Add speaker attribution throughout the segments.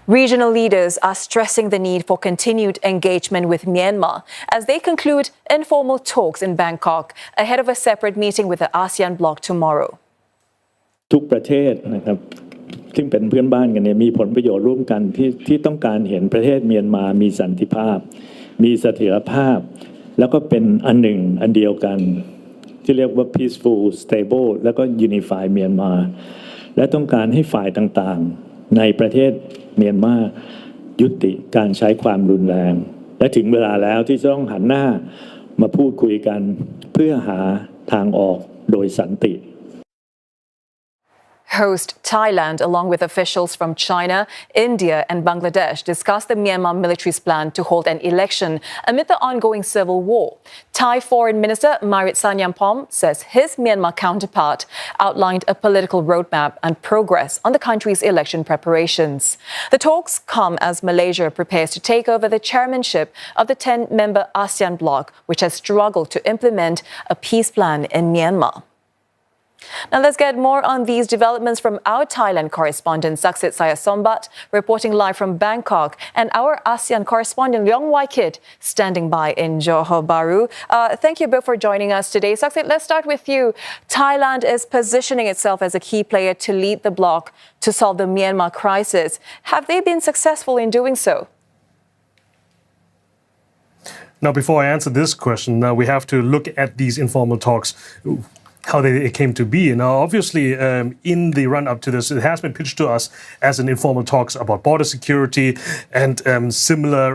Speaker 1: Regional leaders are stressing the need for continued engagement with Myanmar as they conclude informal talks in Bangkok ahead of a separate meeting with the ASEAN Bloc tomorrow.
Speaker 2: ทุกประเทศนะครับซึ่งเป็นเพื่อนบ้านกันเนี่ยมีผลประโยชน์ร่วมกันที่ต้องการเห็นประเทศเมียนมามีสันติภาพมีเสถียรภาพแล้วก็เป็นอันหนึ่งอันเดียวกันที่เรียกว่า peaceful stable แล้วก็ unify เมียนมาและต้องการให้ฝ่ายต่างๆในประเทศเมียนมายุติการใช้ความรุนแรงและถึงเวลาแล้วที่จะต้องหันหน้ามาพูดคุยกันเพื่อหาทางออกโดยสันติ
Speaker 1: Host Thailand, along with officials from China, India and Bangladesh, discussed the Myanmar military's plan to hold an election amid the ongoing civil war. Thai Foreign Minister Marit Sanampom says his Myanmar counterpart outlined a political roadmap and progress on the country's election preparations. The talks come as Malaysia prepares to take over the chairmanship of the 10-member ASEAN Bloc, which has struggled to implement a peace plan in Myanmar. Now let's get more on these developments from our Thailand correspondent Saksith Saiyasombut, reporting live from Bangkok, and our ASEAN correspondent Leong standing by in Johor, Bahru. Thank you both for joining us today. Saksith, let's start with you. Thailand is positioning itself as a key player to lead the bloc to solve the Myanmar crisis. Have they been successful in doing so?
Speaker 3: Now, before I answer this question, we have to look at these informal talks, how they came to be. Now, obviously, in the run-up to this, it has been pitched to us as an informal talks about border security and similar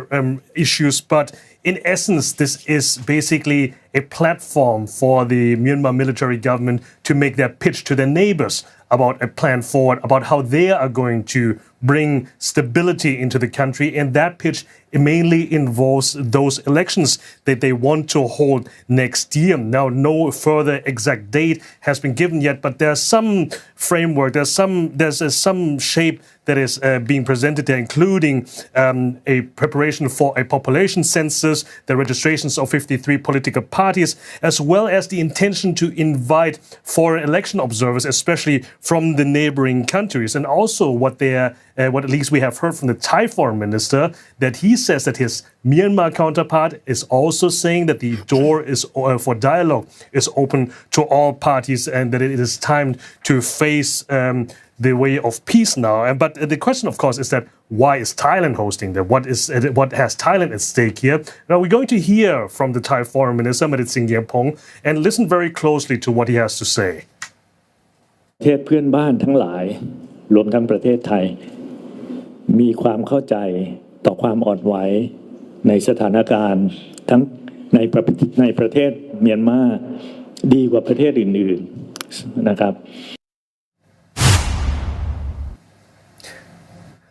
Speaker 3: issues. But in essence, this is basically a platform for the Myanmar military government to make their pitch to their neighbors about a plan forward, about how they are going to bring stability into the country. And that pitch mainly involves those elections that they want to hold next year. Now, no further exact date has been given yet, but there's some framework, there's some shape that is being presented there, including a preparation for a population census, the registrations of 53 political parties, as well as the intention to invite foreign election observers, especially from the neighboring countries. And also what at least we have heard from the Thai foreign minister, that he says that his Myanmar counterpart is also saying that the door is for dialogue is open to all parties and that it is time to face the way of peace now. But the question, of course, is that why is Thailand hosting that? What has Thailand at stake here? Now, we're going to hear from the Thai foreign minister, Marit Singyampong, and listen very closely to what he has to say.
Speaker 2: ประเทศเพื่อนบ้านทั้งหลายรวมทั้งประเทศไทยมีความเข้าใจต่อความอ่อนไหวในสถานการณ์ทั้งในประเทศเมียนมาดีกว่าประเทศอื่นๆนะครับ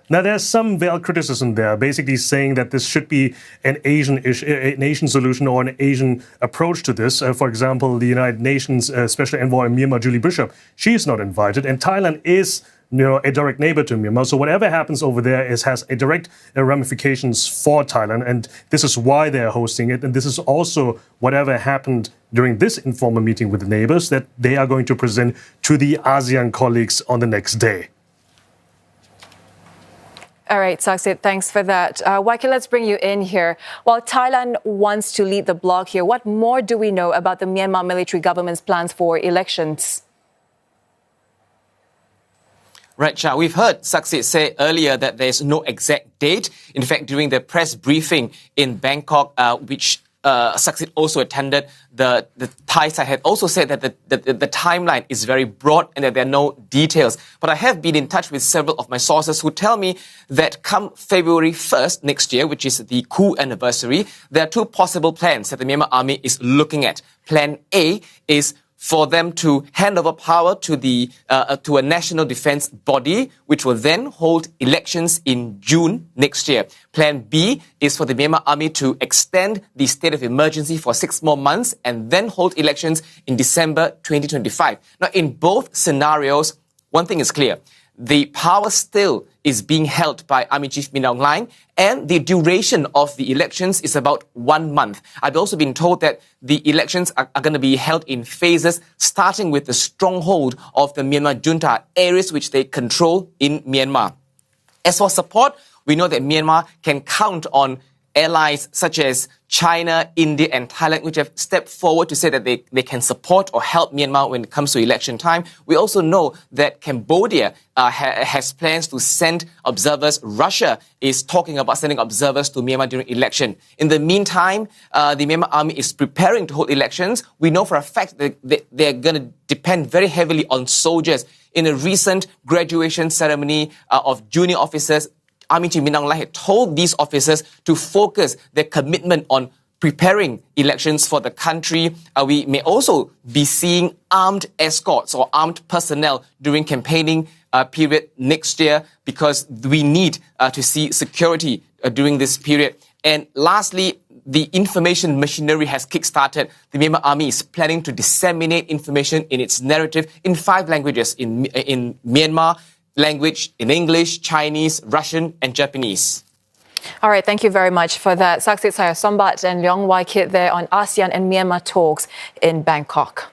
Speaker 3: Now, there's some veiled criticism there, basically saying that this should be an Asian solution or an Asian approach to this. For example, the United Nations Special Envoy in Myanmar, Julie Bishop, she is not invited, and Thailand is a direct neighbor to Myanmar. So whatever happens over there has a direct ramifications for Thailand, and this is why they're hosting it. And this is also whatever happened during this informal meeting with the neighbors that they are going to present to the ASEAN colleagues on the next day.
Speaker 1: All right, Saksith, thanks for that. Waikil, let's bring you in here. While Thailand wants to lead the bloc here, what more do we know about the Myanmar military government's plans for elections?
Speaker 4: Right, Shah. We've heard Saksith say earlier that there's no exact date. In fact, during the press briefing in Bangkok, which Saksith also attended, the Thai side had also said that the timeline is very broad and that there are no details. But I have been in touch with several of my sources who tell me that come February 1st next year, which is the coup anniversary, there are two possible plans that the Myanmar army is looking at. Plan A is for them to hand over power to a national defense body, which will then hold elections in June next year. Plan B is for the Myanmar army to extend the state of emergency for 6 more months and then hold elections in December 2025. Now, in both scenarios, one thing is clear. The power still is being held by Army Chief Min Aung Hlaing, and the duration of the elections is about 1 month. I've also been told that the elections are going to be held in phases, starting with the stronghold of the Myanmar junta, areas which they control in Myanmar. As for support, we know that Myanmar can count on allies such as China, India, and Thailand, which have stepped forward to say that they can support or help Myanmar when it comes to election time. We also know that Cambodia has plans to send observers. Russia is talking about sending observers to Myanmar during election. In the meantime, the Myanmar army is preparing to hold elections. We know for a fact that they're going to depend very heavily on soldiers. In a recent graduation ceremony of junior officers, Army Chief Min Aung Hlaing had told these officers to focus their commitment on preparing elections for the country. We may also be seeing armed escorts or armed personnel during campaigning period next year because we need to see security during this period. And lastly, the information machinery has kick-started. The Myanmar army is planning to disseminate information in its narrative in 5 languages in Myanmar language, in English, Chinese, Russian, and Japanese.
Speaker 1: All right, thank you very much for that. Saksith, Saiyasombut and Leong there on ASEAN and Myanmar talks in Bangkok.